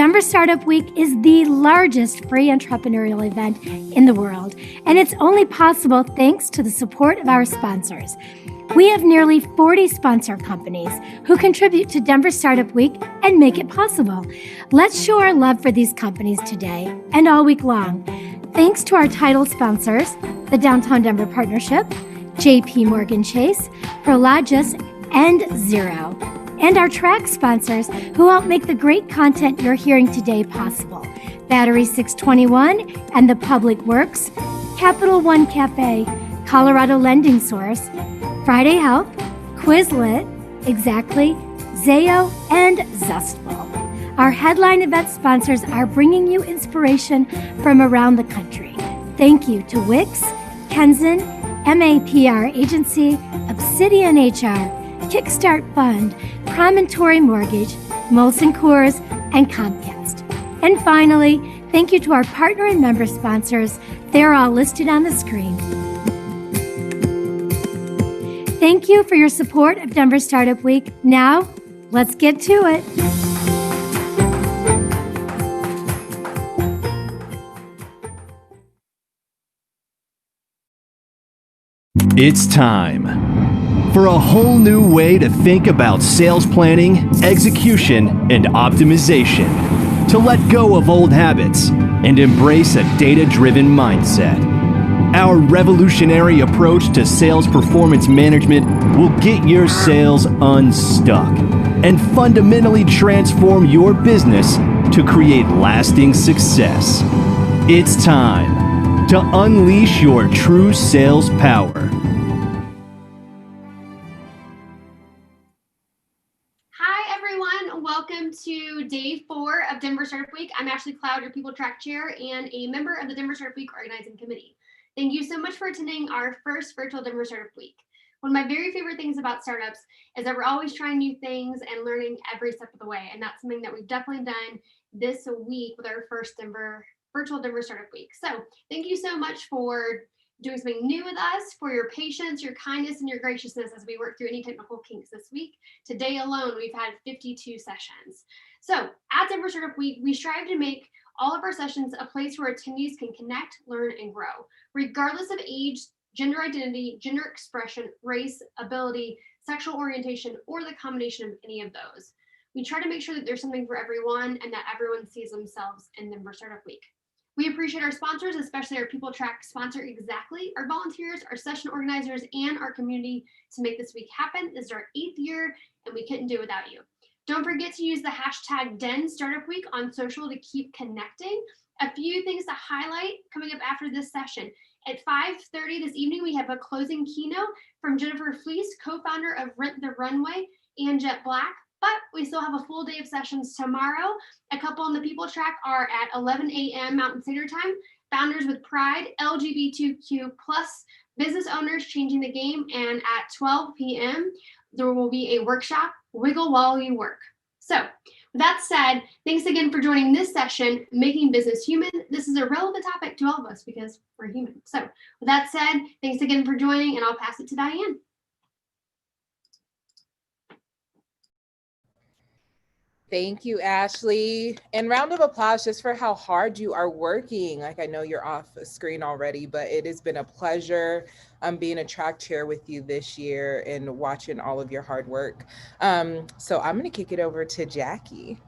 Denver Startup Week is the largest free entrepreneurial event in the world, and it's only possible thanks to the support of our sponsors. We have nearly 40 sponsor companies who contribute to Denver Startup Week and make it possible. Let's show our love for these companies today and all week long. Thanks to our title sponsors, the Downtown Denver Partnership, JP Morgan Chase, Prologis, and Zero, and our track sponsors who help make the great content you're hearing today possible. Battery 621 and the Public Works, Capital One Cafe, Colorado Lending Source, Friday Health, Quizlet, Exactly, Zayo, and Zestful. Our headline event sponsors are bringing you inspiration from around the country. Thank you to Wix, Kenzen, MAPR Agency, Obsidian HR, Kickstart Fund, Promontory Mortgage, Molson Coors, and Comcast. And finally, thank you to our partner and member sponsors. They're all listed on the screen. Thank you for your support of Denver Startup Week. Now, let's get to it. It's time for a whole new way to think about sales planning, execution, and optimization. To let go of old habits and embrace a data-driven mindset. Our revolutionary approach to sales performance management will get your sales unstuck and fundamentally transform your business to create lasting success. It's time to unleash your true sales power. Hi, everyone. Welcome to day 4 of Denver Startup Week. I'm Ashley Cloud, your People Track Chair and a member of the Denver Startup Week Organizing Committee. Thank you so much for attending our first virtual Denver Startup Week. One of my very favorite things about startups is that we're always trying new things and learning every step of the way. And that's something that we've definitely done this week with our first virtual Denver Startup Week. So thank you so much for doing something new with us, for your patience, your kindness, and your graciousness as we work through any technical kinks this week. Today alone, we've had 52 sessions. So at Denver Startup Week, we strive to make all of our sessions a place where attendees can connect, learn, and grow, regardless of age, gender identity, gender expression, race, ability, sexual orientation, or the combination of any of those. We try to make sure that there's something for everyone and that everyone sees themselves in Denver Startup Week. We appreciate our sponsors, especially our People Track sponsor, Exactly, our volunteers, our session organizers, and our community to make this week happen. This is our 8th year, and we couldn't do it without you. Don't forget to use the hashtag Den Startup Week on social to keep connecting. A few things to highlight coming up after this session. At 5:30 this evening, we have a closing keynote from Jennifer Fleece, co-founder of Rent the Runway and Jet Black. But we still have a full day of sessions tomorrow. A couple on the People Track are at 11 a.m. Mountain Standard Time. Founders with Pride, LGBTQ+, business owners changing the game, and at 12 p.m. there will be a workshop, Wiggle While You Work. So with that said, thanks again for joining this session, Making Business Human. This is a relevant topic to all of us because we're human. So with that said, thanks again for joining, and I'll pass it to Dianne. Thank you, Ashley. And round of applause just for how hard you are working. Like, I know you're off the screen already, but it has been a pleasure being a track chair with you this year and watching all of your hard work. So I'm going to kick it over to Jacki.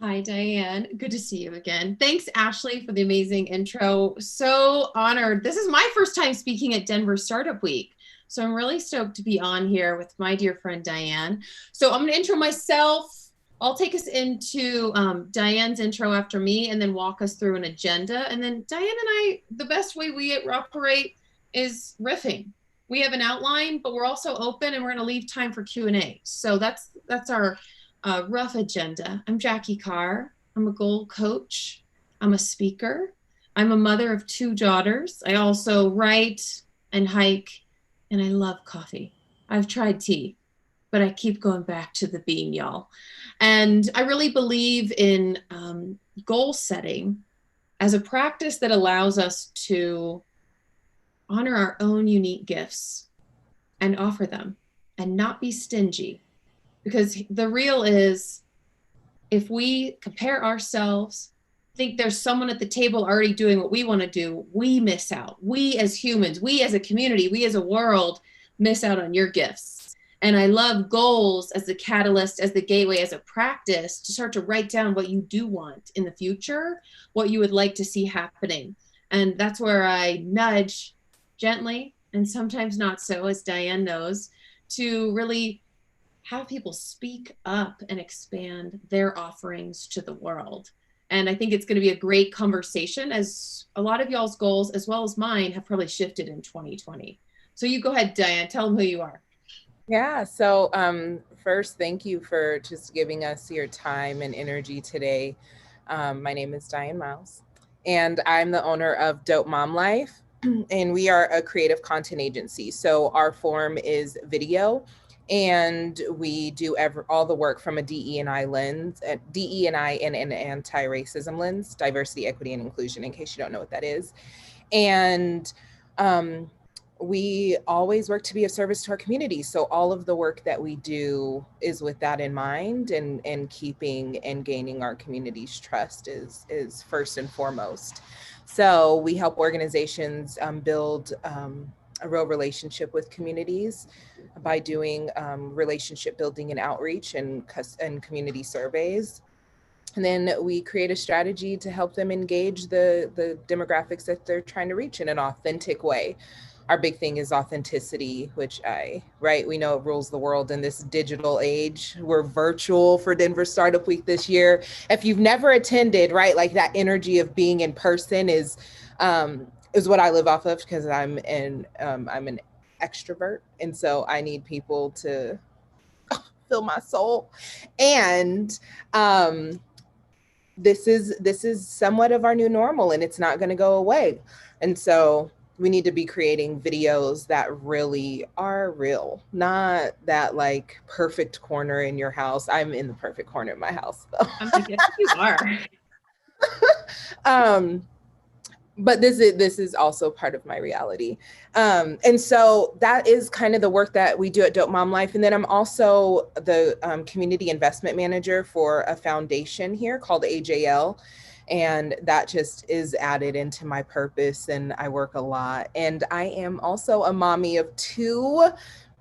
Hi, Dianne. Good to see you again. Thanks, Ashley, for the amazing intro. So honored. This is my first time speaking at Denver Startup Week. So I'm really stoked to be on here with my dear friend, Dianne. So I'm going to intro myself. I'll take us into Dianne's intro after me and then walk us through an agenda. And then Dianne and I, the best way we operate is riffing. We have an outline, but we're also open and we're going to leave time for Q&A. So that's our rough agenda. I'm Jacki Carr. I'm a goal coach. I'm a speaker. I'm a mother of 2 daughters. I also write and hike, and I love coffee. I've tried tea, but I keep going back to the bean, y'all. And I really believe in goal setting as a practice that allows us to honor our own unique gifts and offer them and not be stingy. Because the real is, if we compare ourselves, think there's someone at the table already doing what we want to do, we miss out. We as humans, we as a community, we as a world miss out on your gifts. And I love goals as the catalyst, as the gateway, as a practice to start to write down what you do want in the future, what you would like to see happening. And that's where I nudge gently, and sometimes not so, as Dianne knows, to really have people speak up and expand their offerings to the world. And I think it's going to be a great conversation, as a lot of y'all's goals, as well as mine, have probably shifted in 2020. So you go ahead, Dianne, tell them who you are. Yeah, so first, thank you for just giving us your time and energy today. My name is Dianne Myles, and I'm the owner of DopeMomLife, and we are a creative content agency. So our form is video, and we do all the work from a DE&I lens, DE&I and an anti-racism lens, diversity, equity, and inclusion, in case you don't know what that is. And we always work to be of service to our community. So all of the work that we do is with that in mind, and keeping and gaining our community's trust is first and foremost. So we help organizations build a real relationship with communities by doing relationship building and outreach and community surveys. And then we create a strategy to help them engage the demographics that they're trying to reach in an authentic way. Our big thing is authenticity, which we know it rules the world in this digital age. We're virtual for Denver Startup Week this year. If you've never attended, right, like that energy of being in person is what I live off of, because I'm an extrovert, and so I need people to fill my soul. And this is somewhat of our new normal, and it's not going to go away. And so we need to be creating videos that really are real, not that like perfect corner in your house. I'm in the perfect corner in my house, though. I'm like, yes, you are. But this is also part of my reality. And so that is kind of the work that we do at DopeMomLife. And then I'm also the community investment manager for a foundation here called AJL. And that just is added into my purpose, and I work a lot. And I am also a mommy of 2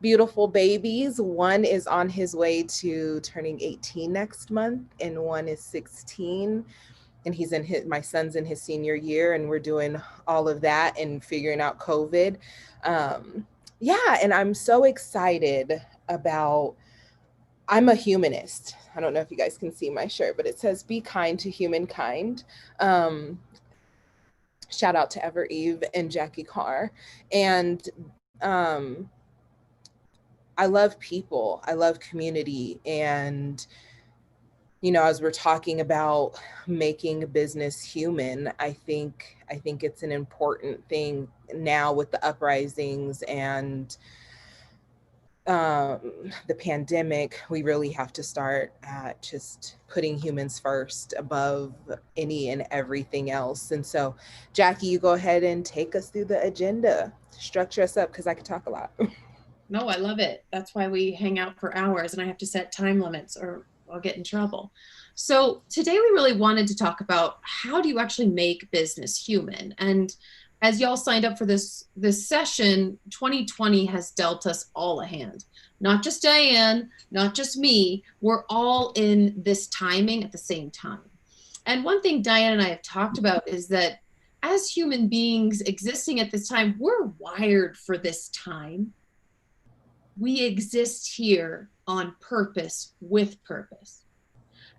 beautiful babies. One is on his way to turning 18 next month, and one is 16. And my son's in his senior year, and we're doing all of that and figuring out COVID. And I'm so excited about, I'm a humanist. I don't know if you guys can see my shirt, but it says, "Be kind to humankind." Shout out to Ever Eve and Jacki Carr. And I love people. I love community. And as we're talking about making business human, I think it's an important thing now with the uprisings and the pandemic. We really have to start at just putting humans first above any and everything else. And so, Jacki, you go ahead and take us through the agenda. Structure us up, because I could talk a lot. No, I love it. That's why we hang out for hours, and I have to set time limits or I'll get in trouble. So today we really wanted to talk about, how do you actually make business human? And as y'all signed up for this session, 2020 has dealt us all a hand. Not just Dianne, not just me, we're all in this timing at the same time. And one thing Dianne and I have talked about is that as human beings existing at this time, we're wired for this time. We exist here on purpose, with purpose.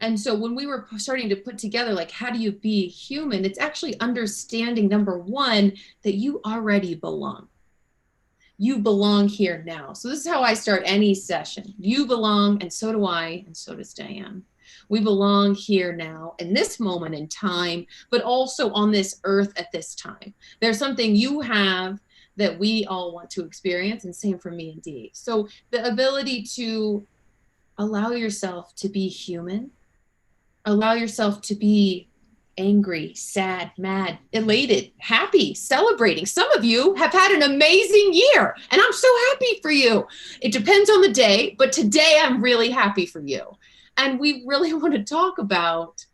And so when we were starting to put together, like, how do you be human? It's actually understanding, number one, that you already belong. You belong here now. So this is how I start any session. You belong, and so do I, and so does Dianne. We belong here now in this moment in time, but also on this earth at this time. There's something you have that we all want to experience, and same for me and Dee. So the ability to allow yourself to be human, allow yourself to be angry, sad, mad, elated, happy, celebrating. Some of you have had an amazing year, and I'm so happy for you. It depends on the day, but today I'm really happy for you. And we really want to talk about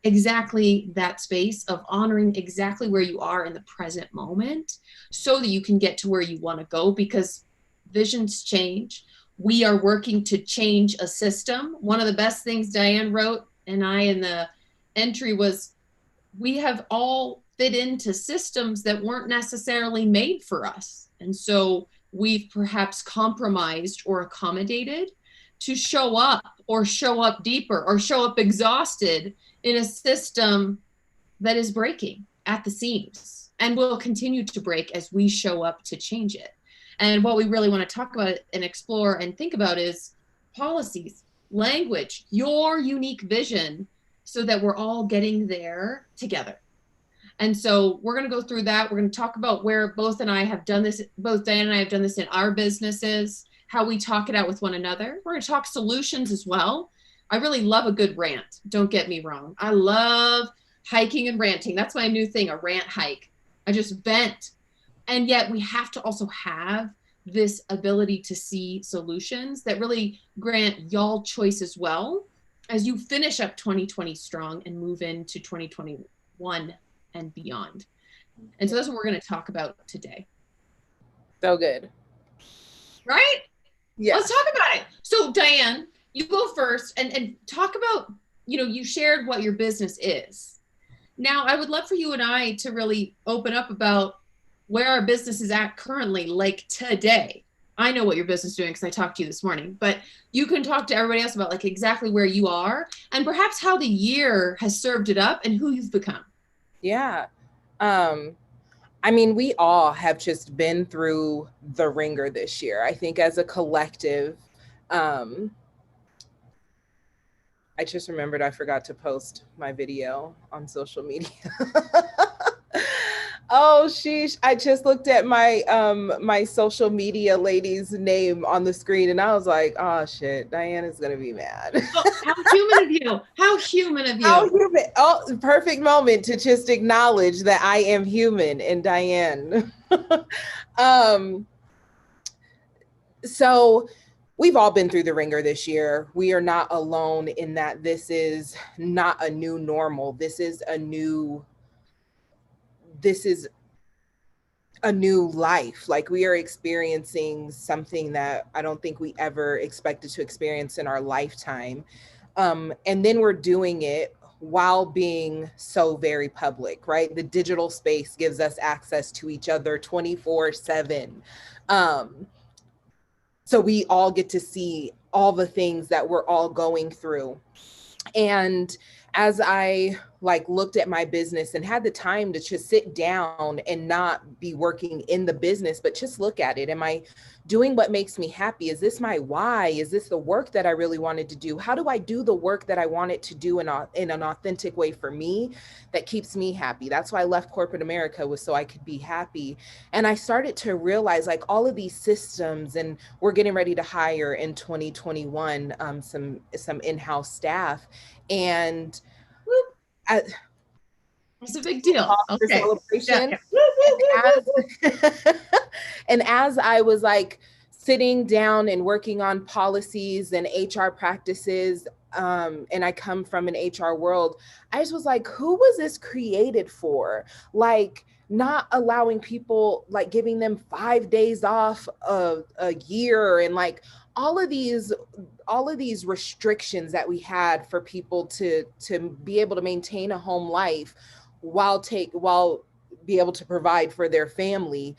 exactly that space of honoring exactly where you are in the present moment so that you can get to where you want to go, because visions change. We are working to change a system. One of the best things Dianne wrote and I in the entry was, we have all fit into systems that weren't necessarily made for us. And so we've perhaps compromised or accommodated to show up, or show up deeper, or show up exhausted in a system that is breaking at the seams and will continue to break as we show up to change it. And what we really want to talk about and explore and think about is policies, language, your unique vision, so that we're all getting there together. And so we're going to go through that. We're going to talk about where both and I have done this, both Dianne and I have done this in our businesses, how we talk it out with one another. We're going to talk solutions as well. I really love a good rant. Don't get me wrong. I love hiking and ranting. That's my new thing, a rant hike. I just vent. And yet we have to also have this ability to see solutions that really grant y'all choice as well as you finish up 2020 strong and move into 2021 and beyond. And so that's what we're going to talk about today. So good. Right? Yeah. Let's talk about it. So Dianne, you go first and talk about, you shared what your business is. Now, I would love for you and I to really open up about where our business is at currently, like today. I know what your business is doing because I talked to you this morning, but you can talk to everybody else about like exactly where you are and perhaps how the year has served it up and who you've become. Yeah. I mean, we all have just been through the ringer this year. I think as a collective, I just remembered I forgot to post my video on social media. Oh, sheesh. I just looked at my my social media lady's name on the screen and I was like, oh shit, Dianne is gonna be mad. Oh, how human of you. How human of you. How human. Oh, perfect moment to just acknowledge that I am human and Dianne. So we've all been through the ringer this year. We are not alone in that. This is not a new normal. This is a new life. Like, we are experiencing something that I don't think we ever expected to experience in our lifetime. And then we're doing it while being so very public, right? The digital space gives us access to each other 24/7. So we all get to see all the things that we're all going through. And as I looked at my business and had the time to just sit down and not be working in the business, but just look at it. Am I doing what makes me happy? Is this my why? Is this the work that I really wanted to do? How do I do the work that I wanted to do in an authentic way for me that keeps me happy? That's why I left corporate America, was so I could be happy. And I started to realize all of these systems, and we're getting ready to hire in 2021 some in-house staff. And it's a big deal. Okay. Celebration. And as I was sitting down and working on policies and HR practices, and I come from an HR world, I just was like, who was this created for? Not allowing people, giving them 5 days off a year, and all of these restrictions that we had for people to be able to maintain a home life while be able to provide for their family.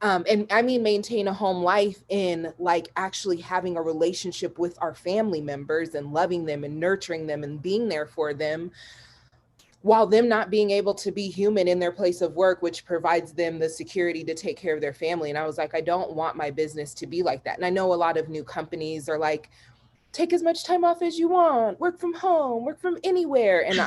And I mean, maintain a home life in actually having a relationship with our family members and loving them and nurturing them and being there for them, while them not being able to be human in their place of work, which provides them the security to take care of their family. And I was like, I don't want my business to be like that. And I know a lot of new companies are like, take as much time off as you want, work from home, work from anywhere. And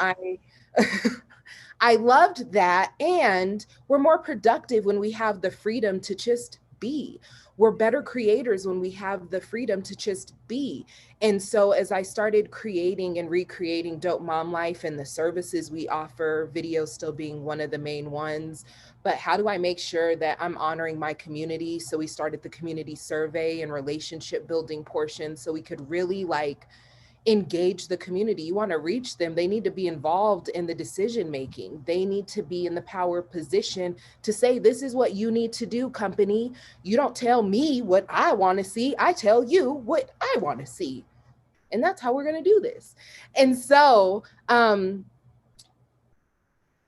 I loved that. And we're more productive when we have the freedom to just be. We're better creators when we have the freedom to just be. And so as I started creating and recreating DopeMomLife and the services we offer, video still being one of the main ones, but how do I make sure that I'm honoring my community? So we started the community survey and relationship building portion, so we could really engage the community. You want to reach them. They need to be involved in the decision making. They need to be in the power position to say, this is what you need to do, company. You don't tell me what I want to see. I tell you what I want to see. And that's how we're going to do this. And so,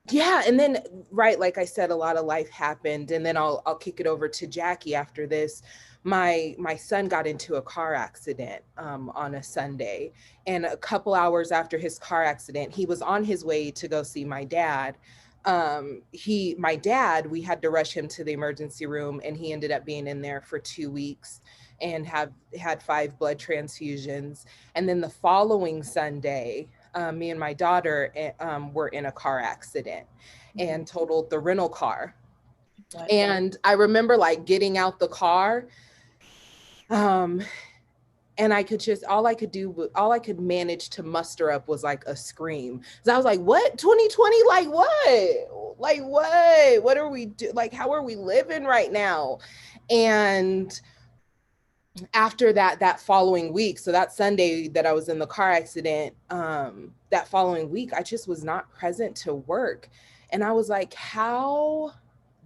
yeah. And then, right, like I said, a lot of life happened. And then I'll kick it over to Jacki after this. My son got into a car accident on a Sunday. And a couple hours after his car accident, he was on his way to go see my dad. My dad, we had to rush him to the emergency room, and he ended up being in there for 2 weeks and had 5 blood transfusions. And then the following Sunday, me and my daughter were in a car accident and totaled the rental car. And I remember like getting out the car, and I could all I could manage to muster up was like a scream. So I was like, what? 2020? Like what? Like what? What are we do? Like, how are we living right now? And after that following week, so that Sunday that I was in the car accident, that following week, I just was not present to work. And I was like, how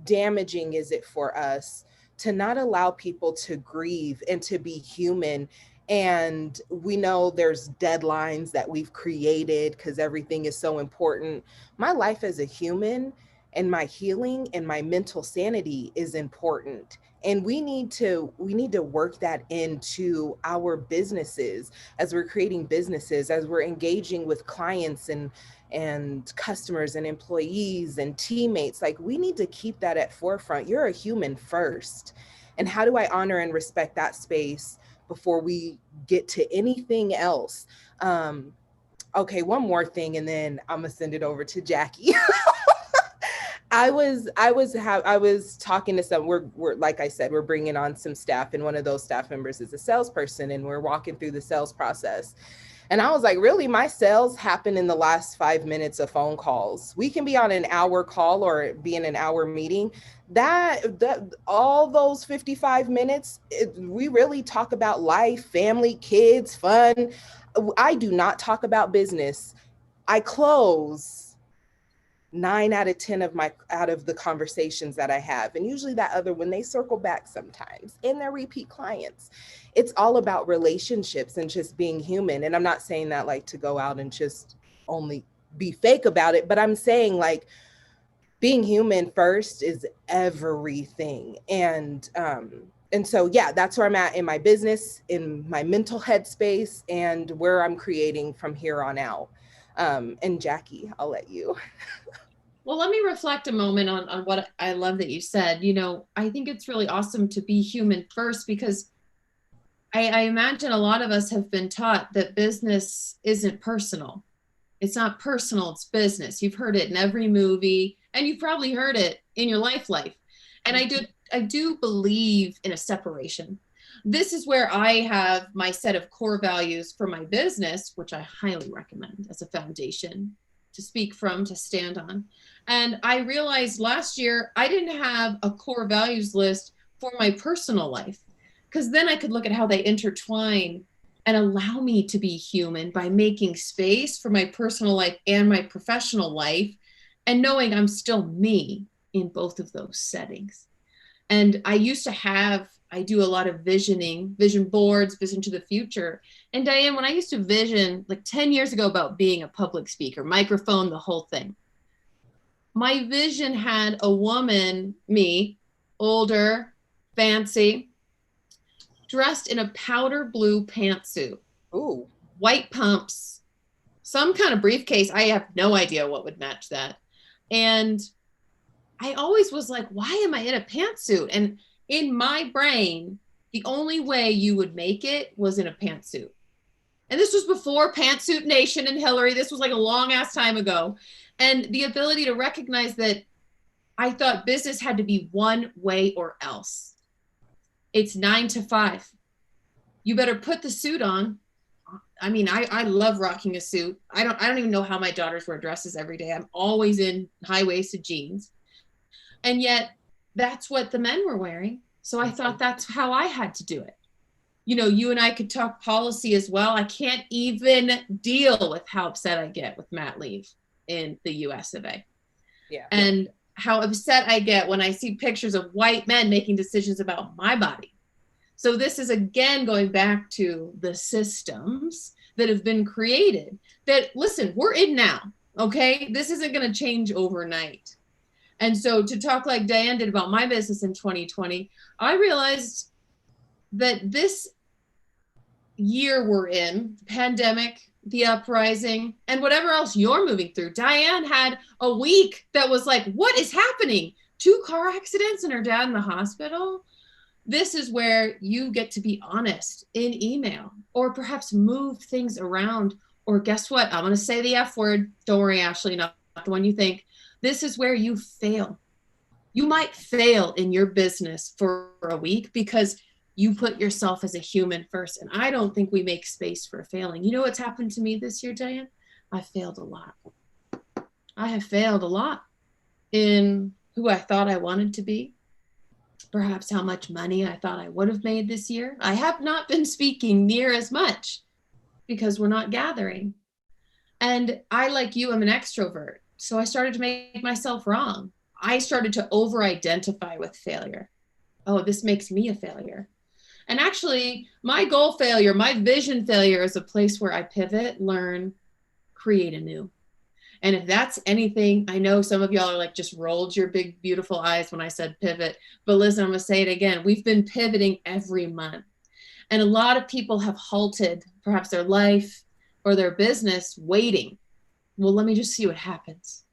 damaging is it for us to not allow people to grieve and to be human? And we know there's deadlines that we've created because everything is so important. My life as a human and my healing and my mental sanity is important. And we need to work that into our businesses as we're creating businesses, as we're engaging with clients and customers and employees and teammates. Like, we need to keep that at forefront. You're a human first. And how do I honor and respect that space before we get to anything else? Okay, one more thing, and then I'm gonna send it over to Jacki. I was talking to some, we're like I said, we're bringing on some staff, and one of those staff members is a salesperson, and we're walking through the sales process. And I was like, really, my sales happen in the last 5 minutes of phone calls. We can be on an hour call or be in an hour meeting. That all those 55 minutes, we really talk about life, family, kids, fun. I do not talk about business. I close 9 out of 10 out of the conversations that I have. And usually that other, when they circle back sometimes and they're repeat clients, it's all about relationships and just being human. And I'm not saying that like to go out and just only be fake about it, but I'm saying like being human first is everything. And so, yeah, that's where I'm at in my business, in my mental headspace, and where I'm creating from here on out. And Jacki, I'll let you. Well, let me reflect a moment on what I love that you said. You know, I think it's really awesome to be human first, because I imagine a lot of us have been taught that business isn't personal. It's not personal, it's business. You've heard it in every movie, and you've probably heard it in your life. And I do believe in a separation. This is where I have my set of core values for my business, which I highly recommend as a foundation to speak from, to stand on. And I realized last year I didn't have a core values list for my personal life, because then I could look at how they intertwine and allow me to be human by making space for my personal life and my professional life, and knowing I'm still me in both of those settings. And I do a lot of vision boards, vision to the future. And Dianne, when I used to vision like 10 years ago about being a public speaker, microphone, the whole thing, my vision had a woman, me, older, fancy, dressed in a powder blue pantsuit, Ooh, white pumps, some kind of briefcase. I have no idea what would match that. And I always was like, why am I in a pantsuit? And in my brain, the only way you would make it was in a pantsuit. And this was before Pantsuit Nation and Hillary. This was like a long ass time ago. And the ability to recognize that I thought business had to be one way or else. It's 9 to 5. You better put the suit on. I mean, I love rocking a suit. I don't even know how my daughters wear dresses every day. I'm always in high-waisted jeans. And yet that's what the men were wearing. So I thought that's how I had to do it. you and I could talk policy as well. I can't even deal with how upset I get with mat leave in the US of A. Yeah. And how upset I get when I see pictures of white men making decisions about my body. So this is again going back to the systems that have been created that, listen, we're in now, okay? This isn't going to change overnight. And so to talk like Dianne did about my business in 2020, I realized that this year we're in, pandemic, the uprising, and whatever else you're moving through. Dianne had a week that was like, what is happening? 2 car accidents and her dad in the hospital. This is where you get to be honest in email, or perhaps move things around. Or guess what? I'm going to say the F word. Don't worry, Ashley, not the one you think. This is where you fail. You might fail in your business for a week because you put yourself as a human first. And I don't think we make space for failing. You know what's happened to me this year, Dianne? I failed a lot. I have failed a lot in who I thought I wanted to be. Perhaps how much money I thought I would have made this year. I have not been speaking near as much because we're not gathering. And I, like you, am an extrovert. So I started to make myself wrong. I started to over-identify with failure. Oh, this makes me a failure. And actually, my goal failure, my vision failure is a place where I pivot, learn, create anew. And if that's anything, I know some of y'all are like, just rolled your big, beautiful eyes when I said pivot. But listen, I'm going to say it again. We've been pivoting every month. And a lot of people have halted perhaps their life or their business waiting. Well, let me just see what happens.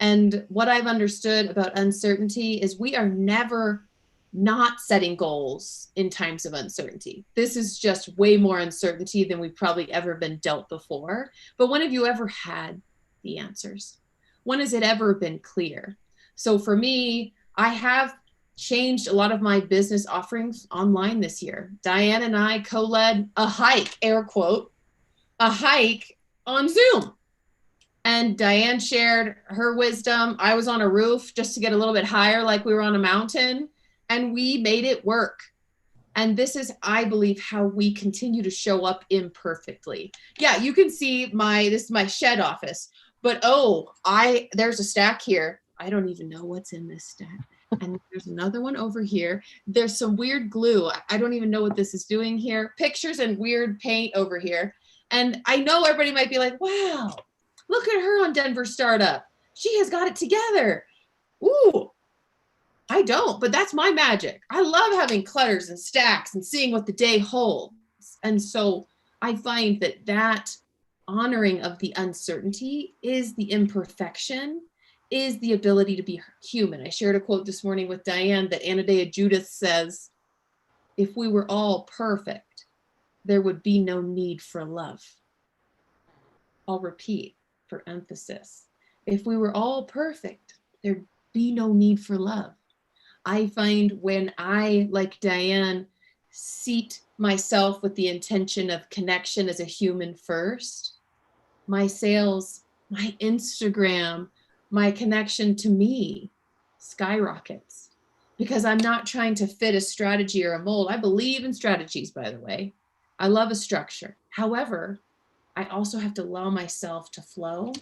And what I've understood about uncertainty is we are never not setting goals in times of uncertainty. This is just way more uncertainty than we've probably ever been dealt before. But when have you ever had the answers? When has it ever been clear? So for me, I have changed a lot of my business offerings online this year. Dianne and I co-led a hike, air quote, a hike on Zoom. And Dianne shared her wisdom. I was on a roof just to get a little bit higher, like we were on a mountain, and we made it work. And this is, I believe, how we continue to show up imperfectly. Yeah, you can see this is my shed office, but there's a stack here. I don't even know what's in this stack. And there's another one over here. There's some weird glue. I don't even know what this is doing here. Pictures and weird paint over here. And I know everybody might be like, wow, look at her on Denver Startup. She has got it together. Ooh, I don't, but that's my magic. I love having clutters and stacks and seeing what the day holds. And so I find that honoring of the uncertainty is the imperfection, is the ability to be human. I shared a quote this morning with Dianne that Anodea Judith says, if we were all perfect, there would be no need for love. I'll repeat for emphasis. If we were all perfect, there'd be no need for love. I find when I, like Dianne, seat myself with the intention of connection as a human first, my sales, my Instagram, my connection to me skyrockets because I'm not trying to fit a strategy or a mold. I believe in strategies, by the way. I love a structure. However, I also have to allow myself to flow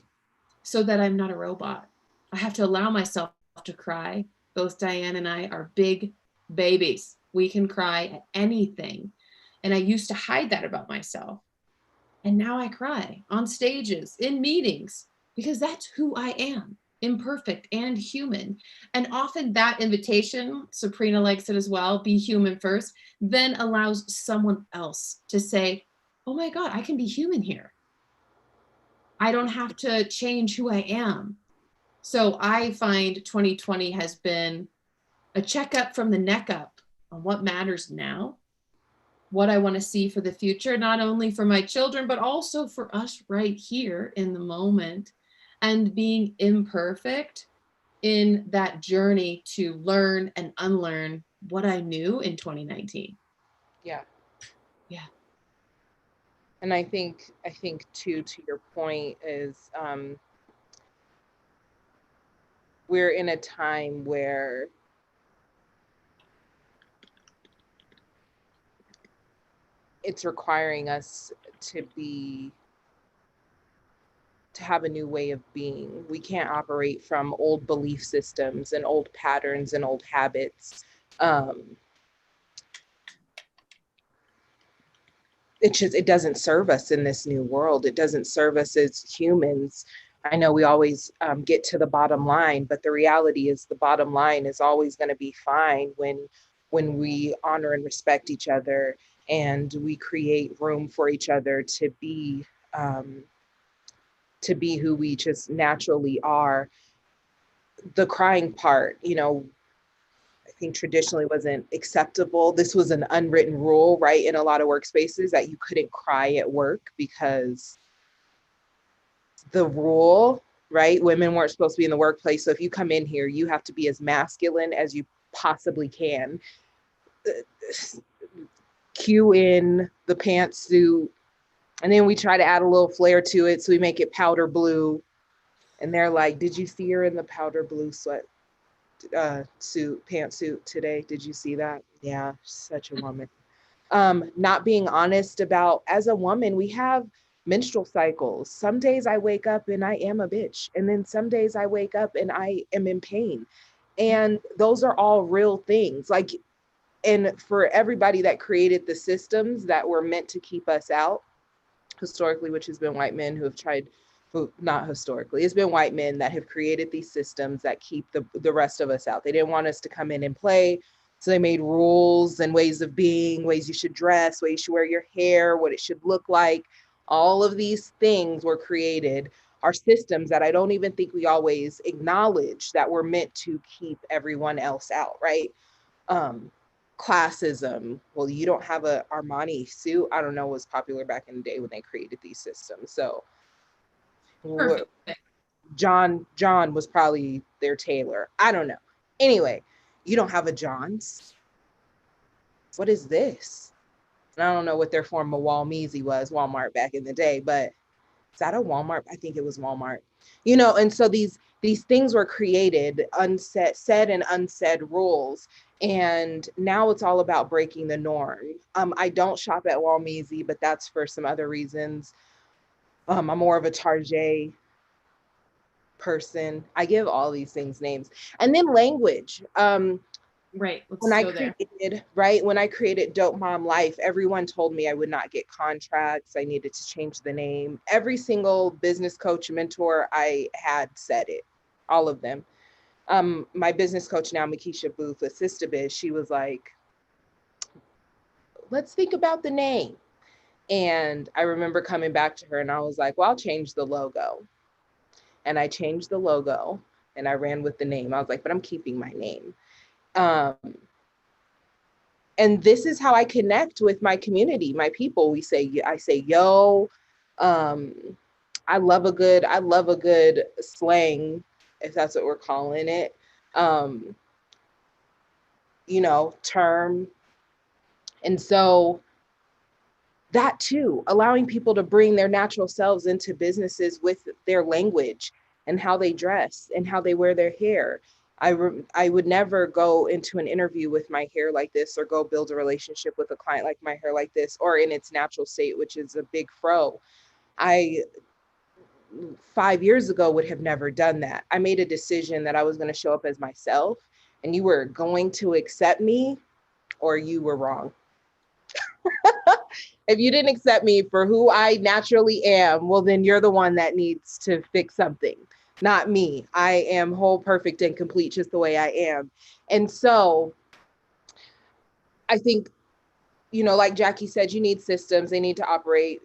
so that I'm not a robot. I have to allow myself to cry. Both Dianne and I are big babies. We can cry at anything. And I used to hide that about myself. And now I cry on stages, in meetings, because that's who I am, imperfect and human. And often that invitation, Sabrina likes it as well, be human first, then allows someone else to say, oh my God, I can be human here. I don't have to change who I am. So I find 2020 has been a checkup from the neck up on what matters now, what I want to see for the future, not only for my children, but also for us right here in the moment, and being imperfect in that journey to learn and unlearn what I knew in 2019. Yeah. Yeah. And I think too, to your point is we're in a time where it's requiring us to have a new way of being. We can't operate from old belief systems and old patterns and old habits. It doesn't serve us in this new world. It doesn't serve us as humans. I know we always get to the bottom line, but the reality is the bottom line is always going to be fine when we honor and respect each other, and we create room for each other to be who we just naturally are. The crying part, I think traditionally wasn't acceptable. This was an unwritten rule, right? In a lot of workspaces, that you couldn't cry at work because the rule, right? Women weren't supposed to be in the workplace. So if you come in here, you have to be as masculine as you possibly can. Cue in the pantsuit. And then we try to add a little flair to it. So we make it powder blue. And they're like, did you see her in the powder blue pantsuit today? Did you see that? Yeah, such a woman. Not being honest about, as a woman, we have menstrual cycles. Some days I wake up and I am a bitch. And then some days I wake up and I am in pain. And those are all real things. Like, and for everybody that created the systems that were meant to keep us out, historically, which has been white men who have tried, not historically, it's been white men that have created these systems that keep the rest of us out. They didn't want us to come in and play. So they made rules and ways of being, ways you should dress, ways you should wear your hair, what it should look like. All of these things were created, are systems that I don't even think we always acknowledge, that were meant to keep everyone else out, right? Classism. Well, you don't have a Armani suit. I don't know, was popular back in the day when they created these systems. So John was probably their tailor. I don't know. Anyway, you don't have a John's. What is this? And I don't know what their form of Walmart back in the day, but is that a Walmart? I think it was Walmart. And so these things were created, said and unsaid rules. And now it's all about breaking the norm. I don't shop at Walmart, but that's for some other reasons. I'm more of a Target person. I give all these things names. And then language. Right. When I created DopeMomLife, everyone told me I would not get contracts. I needed to change the name. Every single business coach, mentor I had said it, all of them. My business coach now, Makisha Booth with SistaBiz, she was like, let's think about the name. And I remember coming back to her and I was like, well, I'll change the logo. And I changed the logo and I ran with the name. I was like, but I'm keeping my name. And this is how I connect with my community, my people. I say, yo, I love a good slang, if that's what we're calling it, term. And so that too, allowing people to bring their natural selves into businesses with their language and how they dress and how they wear their hair. I would never go into an interview with my hair like this, or go build a relationship with a client like my hair like this, or in its natural state, which is a big fro. 5 years ago would have never done that. I made a decision that I was going to show up as myself, and you were going to accept me or you were wrong. If you didn't accept me for who I naturally am, well, then you're the one that needs to fix something, not me. I am whole, perfect, and complete just the way I am. And so I think, like Jacki said, you need systems. They need to operate.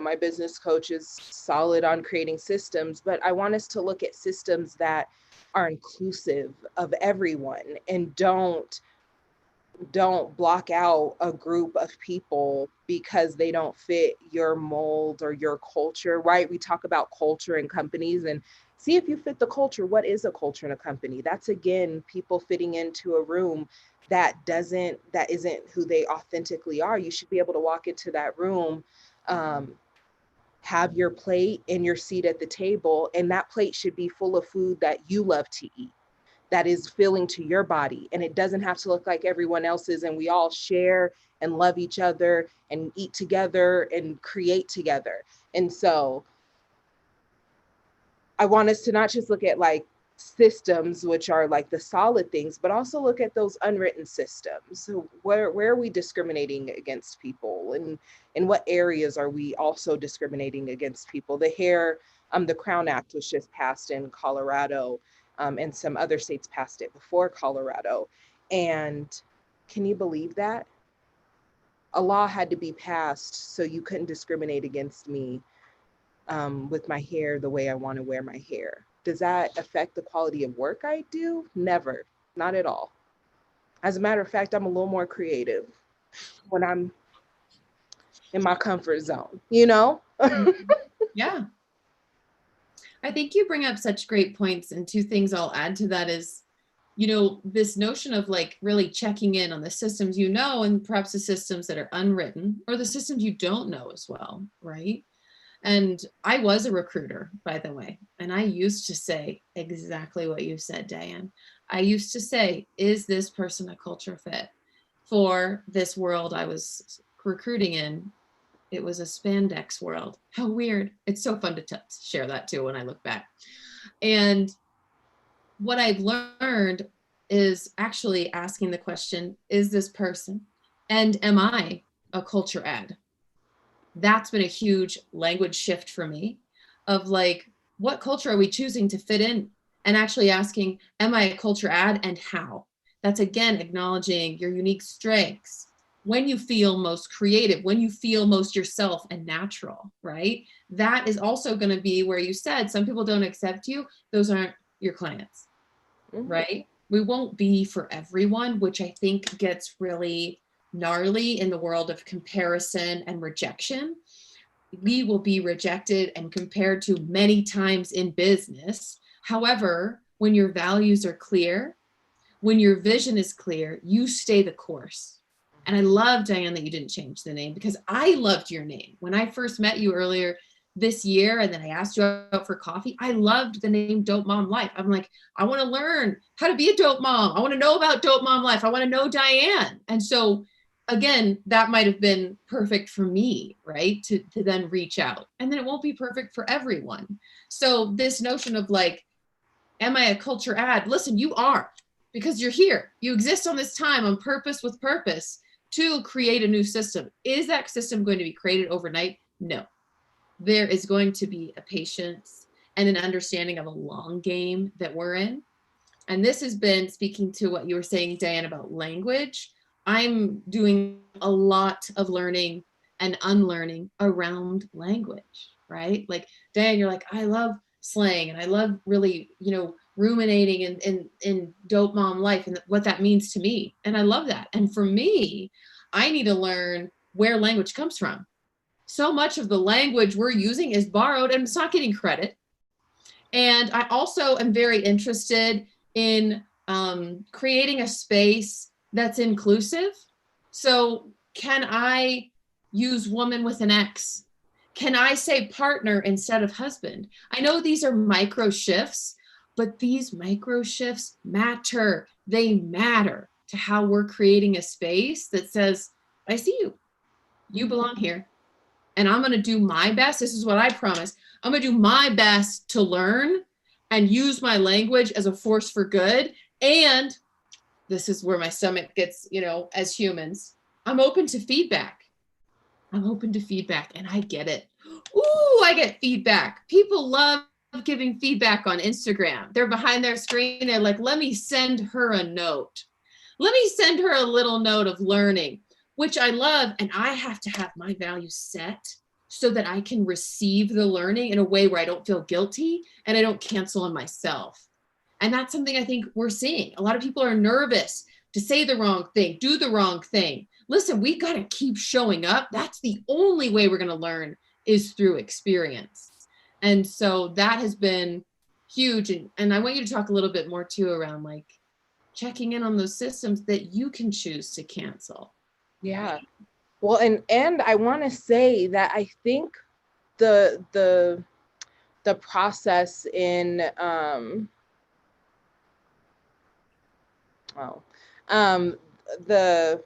My business coach is solid on creating systems, but I want us to look at systems that are inclusive of everyone and don't block out a group of people because they don't fit your mold or your culture, right? We talk about culture in companies, and see if you fit the culture. What is a culture in a company? That's, again, people fitting into a room that isn't who they authentically are. You should be able to walk into that room, have your plate and your seat at the table, and that plate should be full of food that you love to eat, that is filling to your body. And it doesn't have to look like everyone else's, and we all share and love each other and eat together and create together. And so I want us to not just look at like systems, which are like the solid things, but also look at those unwritten systems. So where are we discriminating against people, and in what areas are we also discriminating against people? The Crown Act was just passed in Colorado, and some other states passed it before Colorado. And can you believe that? A law had to be passed so you couldn't discriminate against me with my hair the way I want to wear my hair. Does that affect the quality of work I do? Never, not at all. As a matter of fact, I'm a little more creative when I'm in my comfort zone, you know? Yeah. I think you bring up such great points. And two things I'll add to that is, you know, this notion of like really checking in on the systems you know, and perhaps the systems that are unwritten or the systems you don't know as well, right? And I was a recruiter, by the way, and I used to say exactly what you said, Dianne. I used to say, is this person a culture fit for this world I was recruiting in? It was a spandex world. How weird. It's so fun to share that too when I look back. And what I've learned is actually asking the question, is this person? And am I a culture ad? That's been a huge language shift for me of like, what culture are we choosing to fit in? And actually asking, am I a culture ad and how? That's again, acknowledging your unique strengths. When you feel most creative, when you feel most yourself and natural, right? That is also going to be where you said, some people don't accept you. Those aren't your clients, right? We won't be for everyone, which I think gets really gnarly in the world of comparison and rejection. We will be rejected and compared to many times in business. However, when your values are clear, when your vision is clear, you stay the course. And I love, Dianne, that you didn't change the name, because I loved your name. When I first met you earlier this year, and then I asked you out for coffee, I loved the name DopeMomLife. I'm like, I want to learn how to be a dope mom. I want to know about DopeMomLife. I want to know Dianne. And so again, that might have been perfect for me, right? To then reach out. And then it won't be perfect for everyone. So this notion of like, am I a culture ad? Listen, you are, because you're here. You exist on this time on purpose with purpose to create a new system. Is that system going to be created overnight? No. There is going to be a patience and an understanding of a long game that we're in. And this has been speaking to what you were saying, Dianne, about language. I'm doing a lot of learning and unlearning around language, right? Like, Dianne, you're like, I love slang and I love really, you know, ruminating in dope mom life and what that means to me. And I love that. And for me, I need to learn where language comes from. So much of the language we're using is borrowed and it's not getting credit. And I also am very interested in creating a space that's inclusive. So can I use woman with an X? Can I say partner instead of husband? I know these are micro shifts, but these micro shifts matter. They matter to how we're creating a space that says, I see you. You belong here. And I'm going to do my best. This is what I promise. I'm going to do my best to learn and use my language as a force for good. And this is where my stomach gets, you know, as humans, I'm open to feedback. I'm open to feedback and I get it. Ooh, I get feedback. People love giving feedback on Instagram. They're behind their screen. They're like, let me send her a note. Let me send her a little note of learning, which I love. And I have to have my values set so that I can receive the learning in a way where I don't feel guilty and I don't cancel on myself. And that's something I think we're seeing. A lot of people are nervous to say the wrong thing, do the wrong thing. Listen, we got to keep showing up. That's the only way we're going to learn is through experience. And so that has been huge. And I want you to talk a little bit more too around like checking in on those systems that you can choose to cancel. Yeah. Well, and I want to say that I think the process in the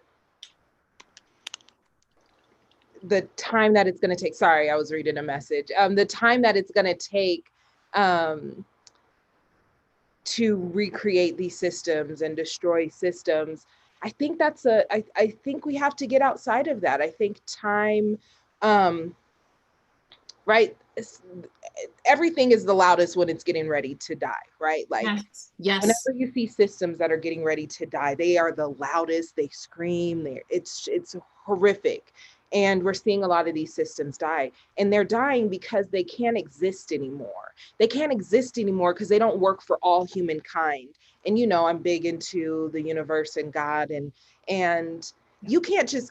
the time that it's going to take, sorry, I was reading a message, the time that it's going to take to recreate these systems and destroy systems. I think I think we have to get outside of that. I think time, right? Everything is the loudest when it's getting ready to die, right? Like, yes. Whenever you see systems that are getting ready to die, they are the loudest, they scream, it's horrific. And we're seeing a lot of these systems die, and they're dying because they can't exist anymore. They can't exist anymore because they don't work for all humankind. And, I'm big into the universe and God, and you can't just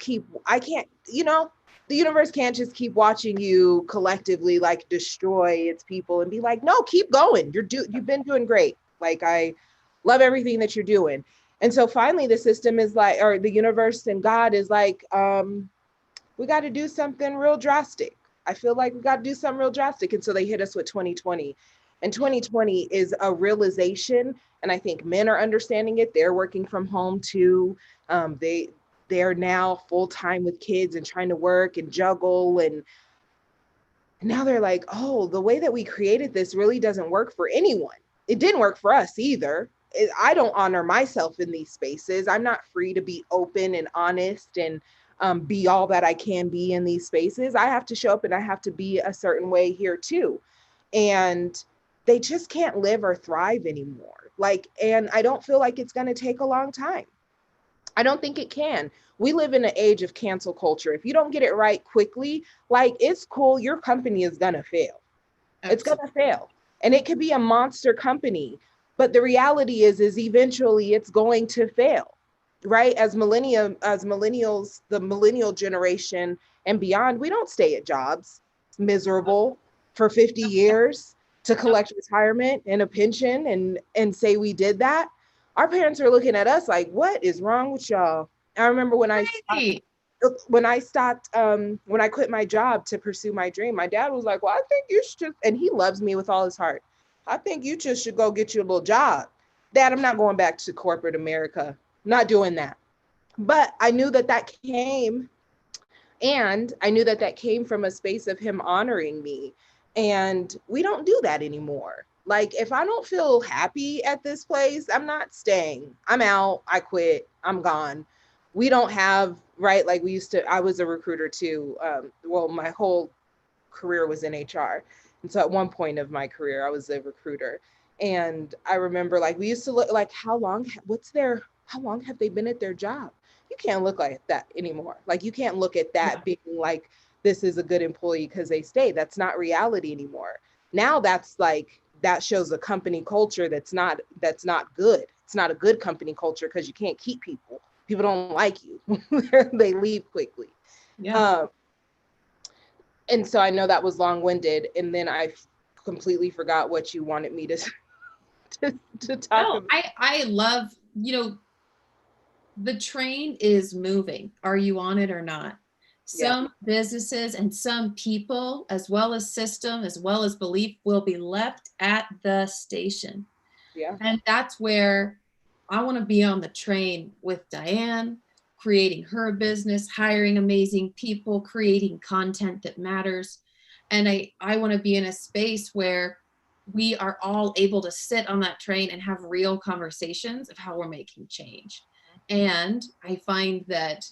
the universe can't just keep watching you collectively like destroy its people and be like, no, keep going. You've been doing great. Like, I love everything that you're doing. And so finally the system is like, or the universe and God is like, we got to do something real drastic. I feel like we got to do something real drastic. And so they hit us with 2020. And 2020 is a realization. And I think men are understanding it. They're working from home too. They're now full-time with kids and trying to work and juggle. And now they're like, oh, the way that we created this really doesn't work for anyone. It didn't work for us either. I don't honor myself in these spaces. I'm not free to be open and honest and be all that I can be in these spaces. I have to show up and I have to be a certain way here too. And they just can't live or thrive anymore. And I don't feel like it's going to take a long time. I don't think it can. We live in an age of cancel culture. If you don't get it right quickly, it's cool. Your company is going to fail. Absolutely. It's going to fail. And it could be a monster company. But the reality is eventually it's going to fail, right? As millennials, the millennial generation and beyond, we don't stay at jobs miserable for 50 years to collect retirement and a pension and say we did that. Our parents are looking at us like, what is wrong with y'all? I remember when I quit my job to pursue my dream, my dad was like, well, I think you should, and he loves me with all his heart. I think you just should go get you a little job. Dad, I'm not going back to corporate America. I'm not doing that. But I knew that came, and I knew that came from a space of him honoring me. And we don't do that anymore. If I don't feel happy at this place, I'm not staying. I'm out. I quit. I'm gone. We don't have, right? We used to, I was a recruiter too. My whole career was in HR. And so at one point of my career, I was a recruiter. And I remember we used to look how long have they been at their job? You can't look like that anymore. You can't look at that being this is a good employee because they stay. That's not reality anymore. Now that shows a company culture that's not good. It's not a good company culture because you can't keep people. People don't like you. They leave quickly. Yeah. And so I know that was long-winded, and then I completely forgot what you wanted me to talk about. I love, the train is moving. Are you on it or not? Some businesses and some people, as well as system, as well as belief, will be left at the station. Yeah. And that's where I want to be on the train with Dianne, creating her business, hiring amazing people, creating content that matters. And I want to be in a space where we are all able to sit on that train and have real conversations of how we're making change. And I find that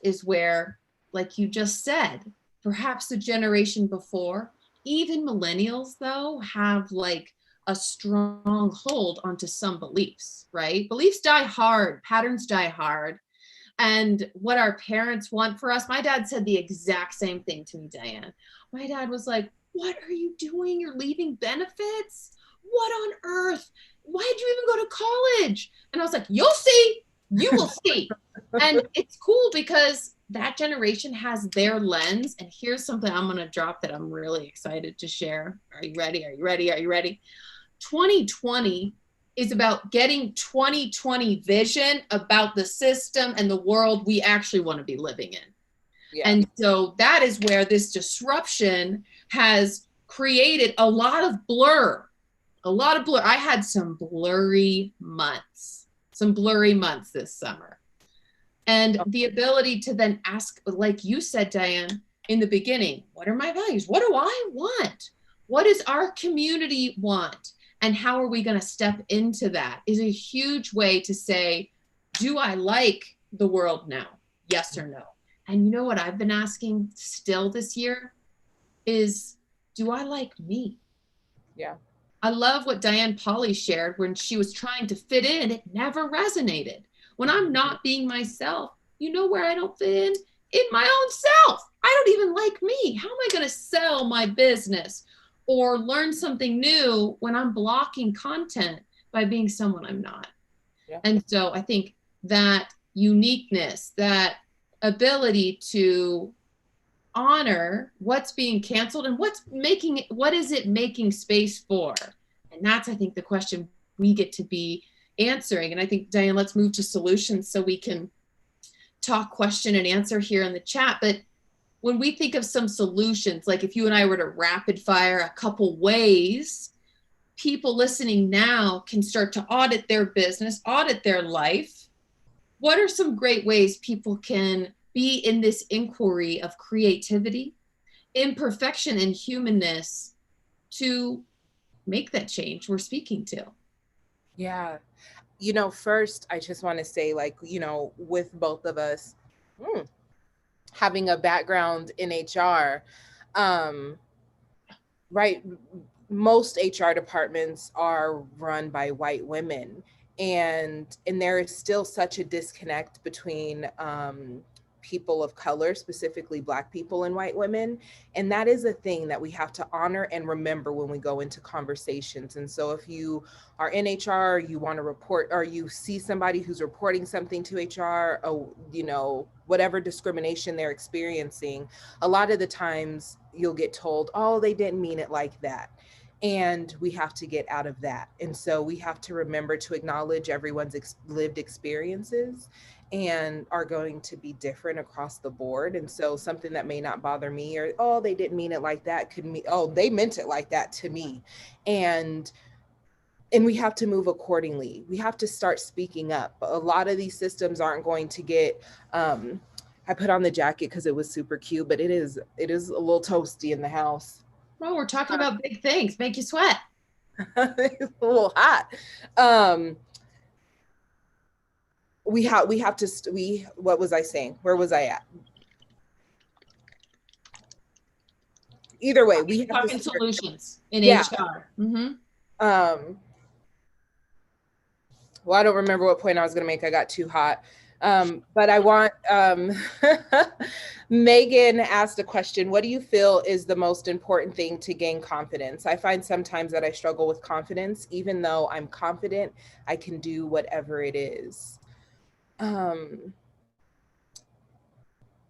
is where, like you just said, perhaps the generation before, even millennials though, have a strong hold onto some beliefs, right? Beliefs die hard, patterns die hard. And what our parents want for us, my dad said the exact same thing to me, Dianne. My dad was like, what are you doing? You're leaving benefits? What on earth? Why did you even go to college? And I was like, you'll see, you will see. And it's cool because that generation has their lens. And here's something I'm going to drop that I'm really excited to share. Are you ready? Are you ready? Are you ready? 2020 is about getting 2020 vision about the system and the world we actually want to be living in. Yeah. And so that is where this disruption has created a lot of blur. I had some blurry months this summer. And the ability to then ask, like you said, Dianne, in the beginning, what are my values? What do I want? What does our community want? And how are we going to step into that is a huge way to say, do I like the world now? Yes or no? And you know what I've been asking still this year is, do I like me? Yeah. I love what Dianne Myles shared when she was trying to fit in. It never resonated. When I'm not being myself, you know where I don't fit in? In my own self. I don't even like me. How am I going to sell my business or learn something new when I'm blocking content by being someone I'm not? Yeah. And so I think that uniqueness, that ability to honor what's being canceled and what is it making space for? And that's, I think, the question we get to be answering. And I think, Dianne, let's move to solutions so we can talk question and answer here in the chat. But when we think of some solutions, like if you and I were to rapid fire a couple ways, people listening now can start to audit their business, audit their life. What are some great ways people can be in this inquiry of creativity, imperfection, and humanness to make that change we're speaking to? Yeah. First, I just want to say, like, with both of us having a background in HR, right? Most HR departments are run by white women, and there is still such a disconnect between people of color, specifically Black people and white women. And that is a thing that we have to honor and remember when we go into conversations. And so if you are in HR, you want to report, or you see somebody who's reporting something to HR, or, whatever discrimination they're experiencing, a lot of the times you'll get told, oh, they didn't mean it like that. And we have to get out of that. And so we have to remember to acknowledge everyone's lived experiences and are going to be different across the board. And so something that may not bother me, or, oh, they didn't mean it like that, could mean, oh, they meant it like that to me. And we have to move accordingly. We have to start speaking up. A lot of these systems aren't going to get, I put on the jacket because it was super cute, but it is a little toasty in the house. Well, we're talking about big things, make you sweat. It's a little hot. What was I saying? Where was I at? Either way, we have to start solutions in HR. Mm-hmm. Well, I don't remember what point I was going to make. I got too hot. But I want, Megan asked a question. What do you feel is the most important thing to gain confidence? I find sometimes that I struggle with confidence. Even though I'm confident, I can do whatever it is.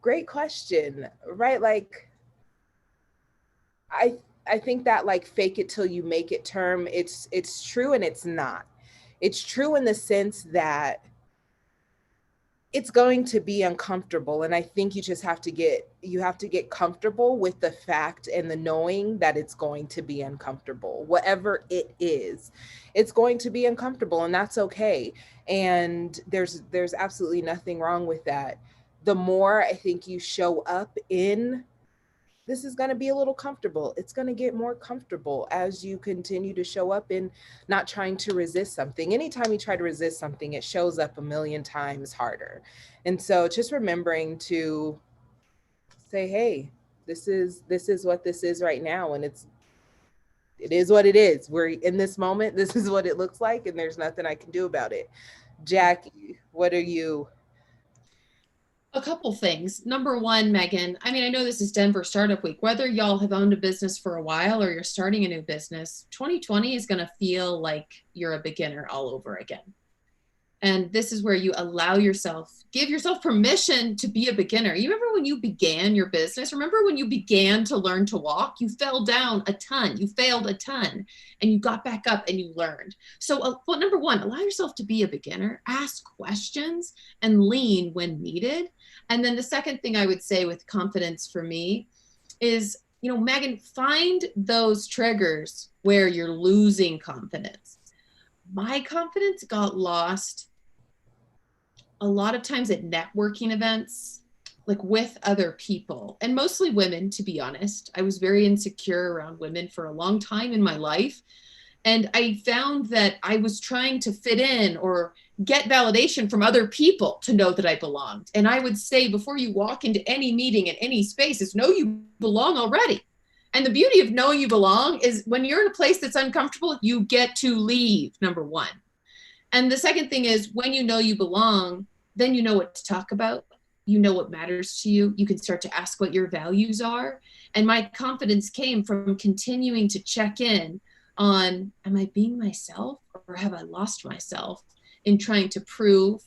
Great question, right? Like, I think that, like, fake it till you make it term, it's true and it's not. It's true in the sense that it's going to be uncomfortable. And I think you just have to get comfortable with the fact and the knowing that it's going to be uncomfortable. Whatever it is, it's going to be uncomfortable, and that's okay. And there's absolutely nothing wrong with that. The more I think you show up in, this is going to be a little comfortable. It's going to get more comfortable as you continue to show up in not trying to resist something. Anytime you try to resist something, it shows up a million times harder. And so just remembering to say, hey, this is what this is right now. And it is what it is. We're in this moment. This is what it looks like. And there's nothing I can do about it. Jacki, what are you? A couple things. Number one, Megan, I mean, I know this is Denver Startup Week. Whether y'all have owned a business for a while or you're starting a new business, 2020 is going to feel like you're a beginner all over again. And this is where you allow yourself, give yourself permission to be a beginner. You remember when you began your business? Remember when you began to learn to walk? You fell down a ton, you failed a ton, and you got back up and you learned. So number one, allow yourself to be a beginner, ask questions, and lean when needed. And then the second thing I would say with confidence for me is, Megan, find those triggers where you're losing confidence. My confidence got lost a lot of times at networking events, like with other people, and mostly women, to be honest. I was very insecure around women for a long time in my life. And I found that I was trying to fit in or get validation from other people to know that I belonged. And I would say, before you walk into any meeting in any space, is know you belong already. And the beauty of knowing you belong is when you're in a place that's uncomfortable, you get to leave, number one. And the second thing is, when you know you belong, then you know what to talk about. You know what matters to you. You can start to ask what your values are. And my confidence came from continuing to check in on, am I being myself, or have I lost myself in trying to prove,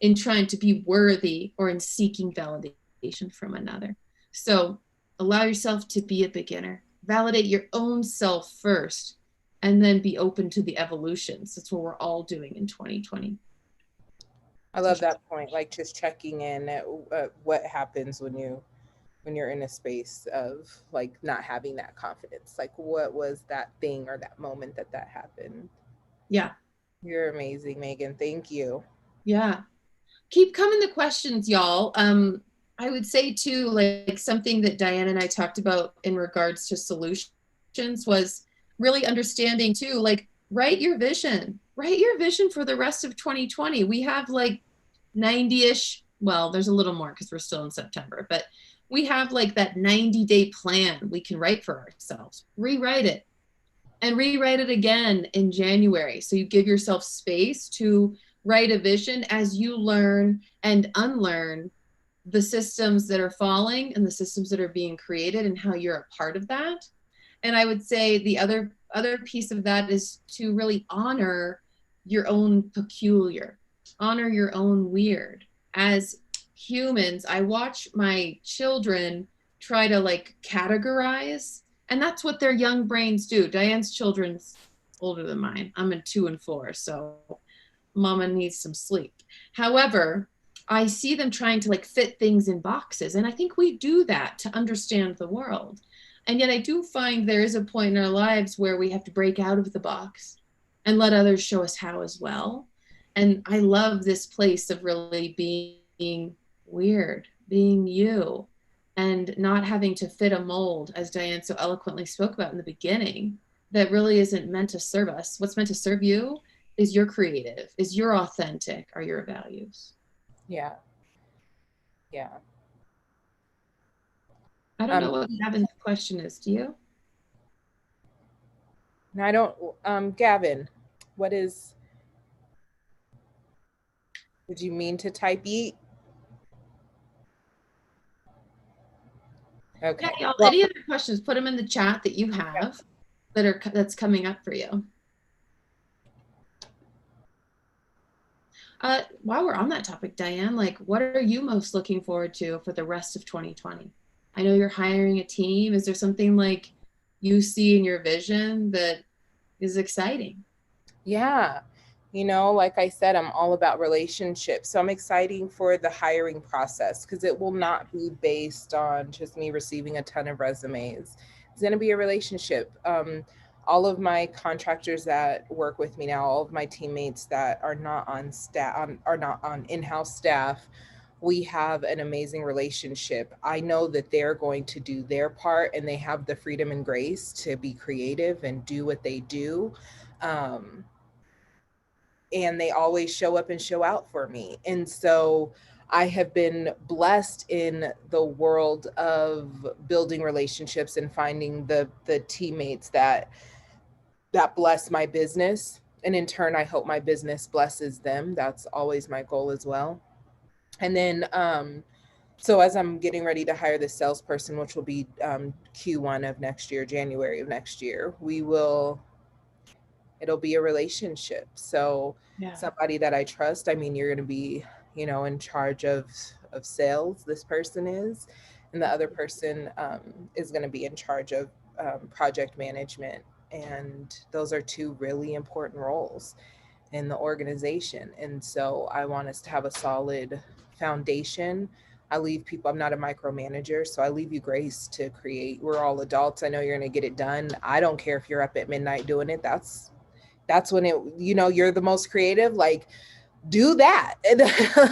in trying to be worthy, or in seeking validation from another? So allow yourself to be a beginner. Validate your own self first, and then be open to the evolutions. That's what we're all doing in 2020. I love that point, like just checking in at what happens when you're in a space of like not having that confidence. Like, what was that thing or that moment that happened? Yeah. You're amazing, Megan. Thank you. Yeah. Keep coming the questions, y'all. I would say too, like something that Dianne and I talked about in regards to solutions was really understanding too, like write your vision for the rest of 2020. We have like 90-ish, well, there's a little more because we're still in September, but we have like that 90-day plan we can write for ourselves. Rewrite it and rewrite it again in January. So you give yourself space to write a vision as you learn and unlearn the systems that are falling and the systems that are being created and how you're a part of that. And I would say the other piece of that is to really honor your own peculiar, honor your own weird. As humans, I watch my children try to like categorize, and that's what their young brains do. Diane's children's older than mine. I'm in 2 and 4, so mama needs some sleep. However, I see them trying to like fit things in boxes. And I think we do that to understand the world. And yet I do find there is a point in our lives where we have to break out of the box and let others show us how as well. And I love this place of really being weird, being you, and not having to fit a mold, as Dianne so eloquently spoke about in the beginning, that really isn't meant to serve us. What's meant to serve you is your creative, is your authentic, are your values. Yeah. I don't know what Gavin's question is. Do you? I don't. Gavin, what is? Did you mean to type eat? Okay. Yeah, y'all, any other questions? Put them in the chat that you have that's coming up for you. While we're on that topic, Dianne, like, what are you most looking forward to for the rest of 2020? I know you're hiring a team. Is there something like you see in your vision that is exciting? Yeah. Like I said, I'm all about relationships. So I'm excited for the hiring process because it will not be based on just me receiving a ton of resumes. It's going to be a relationship. All of my contractors that work with me now, all of my teammates that are not on staff, are not on in-house staff, we have an amazing relationship. I know that they're going to do their part and they have the freedom and grace to be creative and do what they do. And they always show up and show out for me. And so I have been blessed in the world of building relationships and finding the teammates that bless my business. And in turn, I hope my business blesses them. That's always my goal as well. And then, so as I'm getting ready to hire this salesperson, which will be Q1 of next year, January of next year, it'll be a relationship. So somebody that I trust, I mean, you're going to be, in charge of sales, this person is, and the other person is going to be in charge of project management. And those are 2 really important roles in the organization. And so I want us to have a solid foundation. I leave people, I'm not a micromanager, so I leave you grace to create. We're all adults. I know you're going to get it done. I don't care if you're up at midnight doing it. That's when it, you're the most creative. Like, do that. And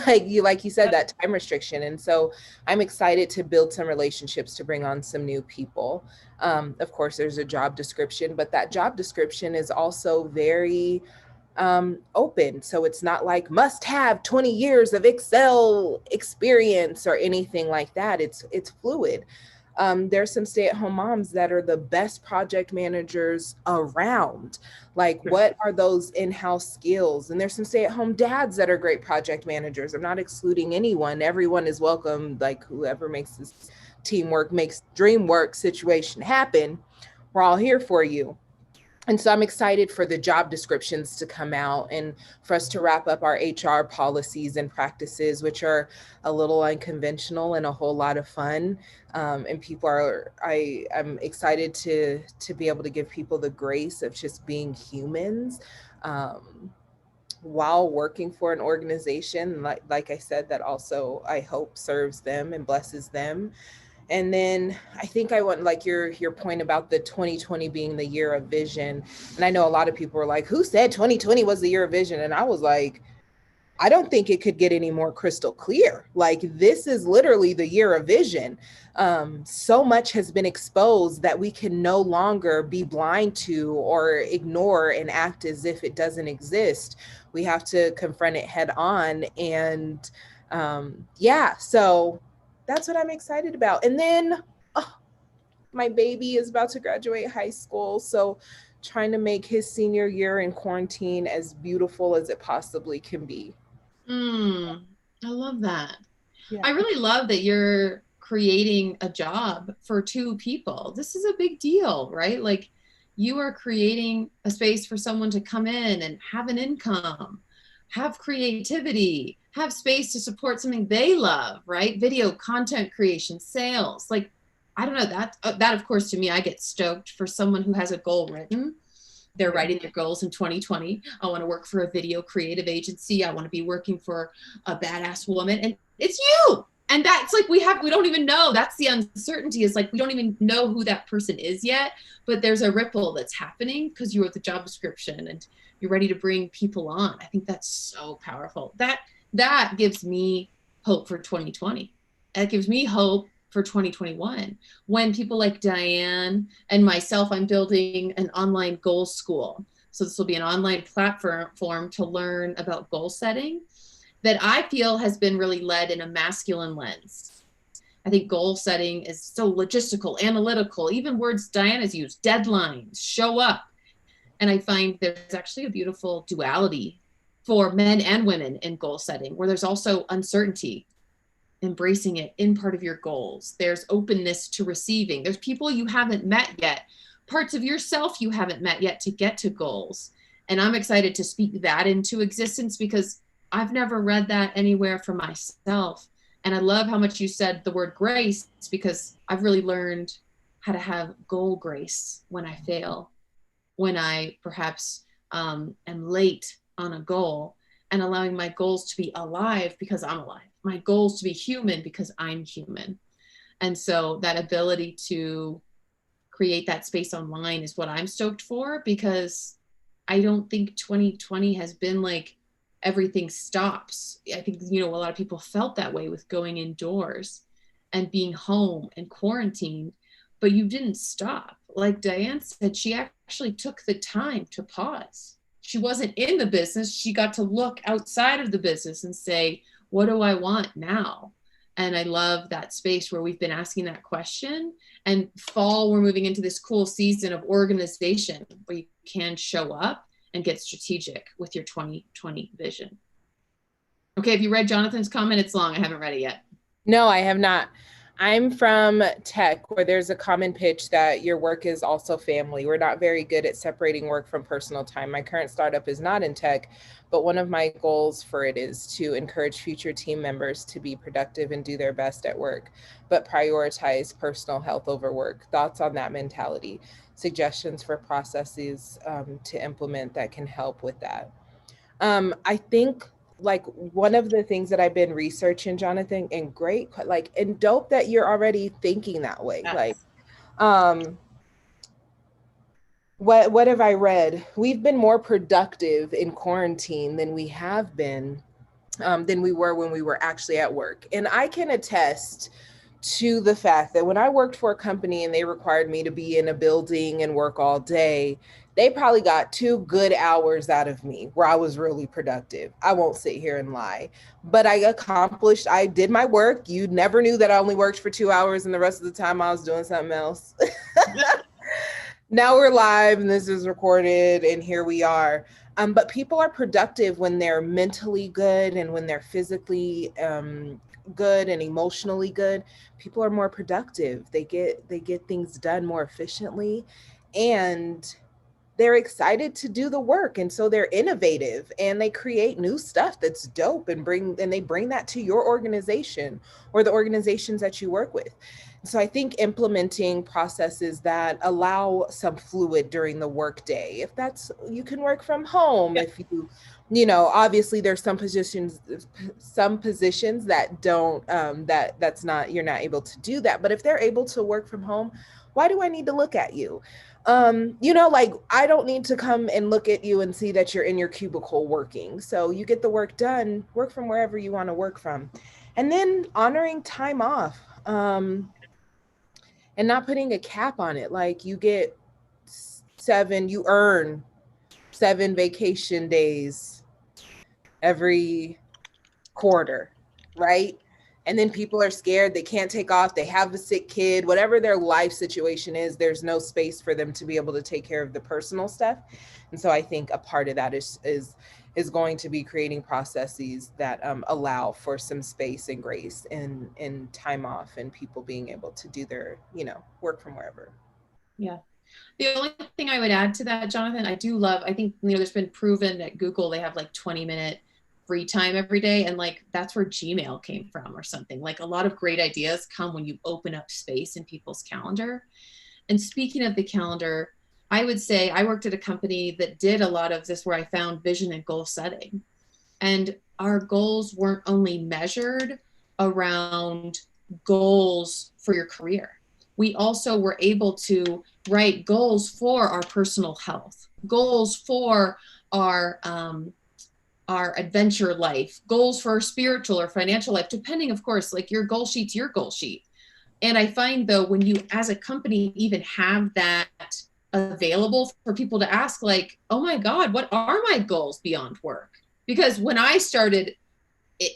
like you said, that time restriction. And so I'm excited to build some relationships to bring on some new people. Of course, there's a job description, but that job description is also very open. So it's not like must have 20 years of Excel experience or anything like that. It's fluid. There's some stay-at-home moms that are the best project managers around. Like, what are those in-house skills? And there's some stay-at-home dads that are great project managers. I'm not excluding anyone. Everyone is welcome. Like, whoever makes this teamwork, makes dream work situation happen, we're all here for you. And so I'm excited for the job descriptions to come out and for us to wrap up our HR policies and practices, which are a little unconventional and a whole lot of fun. And people are, I'm excited to be able to give people the grace of just being humans while working for an organization, like I said, that also I hope serves them and blesses them. And then I think I want, like your point about the 2020 being the year of vision. And I know a lot of people were like, who said 2020 was the year of vision? And I was like, I don't think it could get any more crystal clear. Like, this is literally the year of vision. So much has been exposed that we can no longer be blind to or ignore and act as if it doesn't exist. We have to confront it head on. And so that's what I'm excited about. And then my baby is about to graduate high school. So trying to make his senior year in quarantine as beautiful as it possibly can be. I love that. Yeah. I really love that you're creating a job for two people. This is a big deal, right? Like, you are creating a space for someone to come in and have an income, have creativity, have space to support something they love, right? Video, content creation, sales. Like, I don't know, that of course, to me, I get stoked for someone who has a goal written. They're writing their goals in 2020. I want to work for a video creative agency. I want to be working for a badass woman. And it's you. And that's like, we don't even know. That's the uncertainty, is like, we don't even know who that person is yet, but there's a ripple that's happening because you wrote the job description and you're ready to bring people on. I think that's so powerful. That gives me hope for 2020. That gives me hope for 2021. When people like Dianne and myself, I'm building an online goal school. So this will be an online platform to learn about goal setting that I feel has been really led in a masculine lens. I think goal setting is so logistical, analytical, even words Dianne has used, deadlines, show up. And I find there's actually a beautiful duality for men and women in goal setting, where there's also uncertainty, embracing it in part of your goals. There's openness to receiving. There's people you haven't met yet, parts of yourself you haven't met yet to get to goals. And I'm excited to speak that into existence because I've never read that anywhere for myself. And I love how much you said the word grace, because I've really learned how to have goal grace when I fail, when I perhaps am late on a goal, and allowing my goals to be alive because I'm alive, my goals to be human because I'm human. And so that ability to create that space online is what I'm stoked for, because I don't think 2020 has been like everything stops. I think, a lot of people felt that way with going indoors and being home and quarantined, but you didn't stop. Like Dianne said, she actually took the time to pause. She wasn't in the business. She got to look outside of the business and say, what do I want now? And I love that space where we've been asking that question. And fall, we're moving into this cool season of organization where you can show up and get strategic with your 2020 vision. Okay, have you read Jonathan's comment? It's long. I haven't read it yet. No, I have not. I'm from tech, where there's a common pitch that your work is also family. We're not very good at separating work from personal time. My current startup is not in tech, but one of my goals for it is to encourage future team members to be productive and do their best at work, but prioritize personal health over work. Thoughts on that mentality? Suggestions for processes to implement that can help with that? I think, like, one of the things that I've been researching, Jonathan, and great, like, and dope that you're already thinking that way. Yes. Like, What have I read? We've been more productive in quarantine than we have been, than we were when we were actually at work. And I can attest to the fact that when I worked for a company and they required me to be in a building and work all day, they probably got 2 good hours out of me where I was really productive. I won't sit here and lie, but I did my work. You never knew that I only worked for 2 hours and the rest of the time I was doing something else. Now we're live and this is recorded and here we are. But people are productive when they're mentally good and when they're physically good and emotionally good. People are more productive. They get things done more efficiently, and they're excited to do the work, and so they're innovative and they create new stuff that's dope and they bring that to your organization or the organizations that you work with. So I think implementing processes that allow some fluid during the workday, if that's, you can work from home, if obviously there's some positions that don't that's not, you're not able to do that, but if they're able to work from home, why do I need to look at you? Like, I don't need to come and look at you and see that you're in your cubicle working. So you get the work done, work from wherever you want to work from. And then honoring time off, and not putting a cap on it. Like, you earn 7 vacation days every quarter, right? And then people are scared, they can't take off, they have a sick kid, whatever their life situation is, there's no space for them to be able to take care of the personal stuff. And so I think a part of that is going to be creating processes that allow for some space and grace and time off and people being able to do their, work from wherever. Yeah. The only thing I would add to that, Jonathan, I think, there's been proven at Google, they have like 20-minute free time every day. And like, that's where Gmail came from or something. Like, a lot of great ideas come when you open up space in people's calendar. And speaking of the calendar, I would say I worked at a company that did a lot of this, where I found vision and goal setting. And our goals weren't only measured around goals for your career. We also were able to write goals for our personal health, goals for our adventure life, goals for our spiritual or financial life, depending, of course, like your goal sheet's your goal sheet. And I find, though, when you as a company even have that available for people to ask, like, oh my God, what are my goals beyond work? Because when I started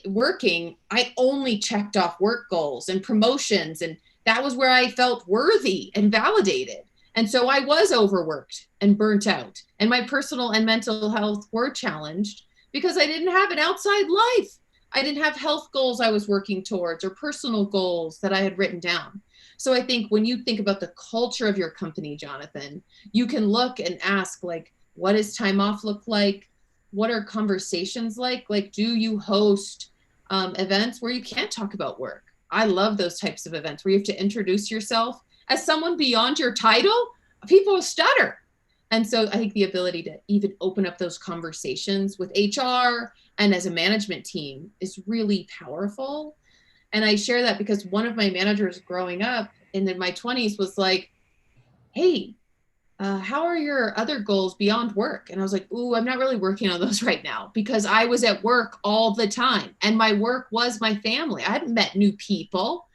working, I only checked off work goals and promotions, and that was where I felt worthy and validated. And so I was overworked and burnt out, and my personal and mental health were challenged because I didn't have an outside life. I didn't have health goals I was working towards or personal goals that I had written down. So I think when you think about the culture of your company, Jonathan, you can look and ask, like, what does time off look like? What are conversations like? Like, do you host events where you can't talk about work? I love those types of events where you have to introduce yourself as someone beyond your title. People stutter. And so I think the ability to even open up those conversations with HR and as a management team is really powerful. And I share that because one of my managers growing up in my 20s was like, hey, how are your other goals beyond work? And I was like, ooh, I'm not really working on those right now, because I was at work all the time and my work was my family. I hadn't met new people.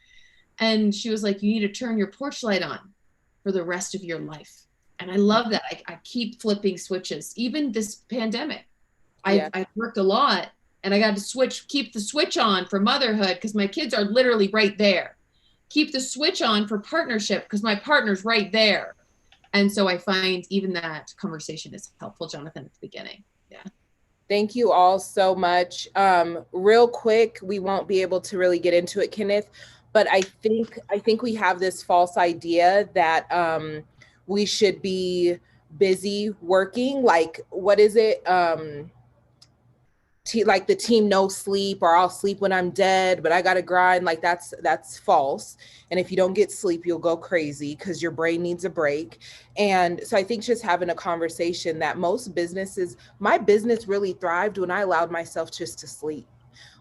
And she was like, you need to turn your porch light on for the rest of your life. And I love that. I keep flipping switches. Even this pandemic, I worked a lot and I got to keep the switch on for motherhood because my kids are literally right there. Keep the switch on for partnership because my partner's right there. And so I find even that conversation is helpful, Jonathan, at the beginning. Yeah. Thank you all so much. Real quick, we won't be able to really get into it, Kenneth, but I think we have this false idea that we should be busy working. Like, what is it? Like the team no sleep, or I'll sleep when I'm dead, but I gotta grind. Like, that's false. And if you don't get sleep, you'll go crazy because your brain needs a break. And so I think just having a conversation that my business really thrived when I allowed myself just to sleep.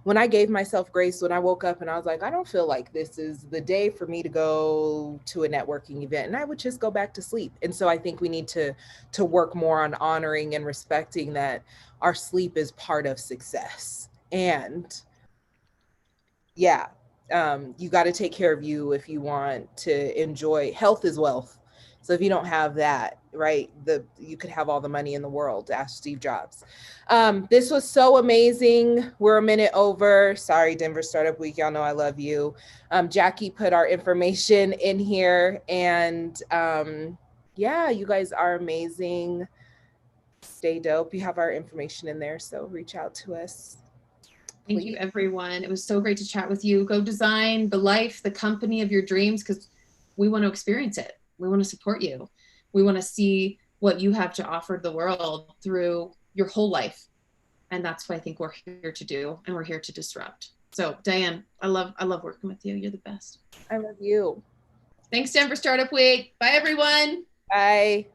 when I gave myself grace, when I woke up and I was like, I don't feel like this is the day for me to go to a networking event, and I would just go back to sleep. And so I think we need to work more on honoring and respecting that our sleep is part of success. And yeah, you got to take care of you if you want to enjoy. Health is wealth. So if you don't have that, right, you could have all the money in the world. Ask Steve Jobs. This was so amazing. We're a minute over. Sorry, Denver Startup Week. Y'all know I love you. Jacki put our information in here, and yeah, you guys are amazing. Stay dope. You have our information in there, so reach out to us. Thank you, everyone. It was so great to chat with you. Go design the life, the company of your dreams, because we want to experience it. We want to support you. We want to see what you have to offer the world through your whole life. And that's what I think we're here to do. And we're here to disrupt. So Dianne, I love working with you. You're the best. I love you. Thanks, Denver Startup Week. Bye, everyone. Bye.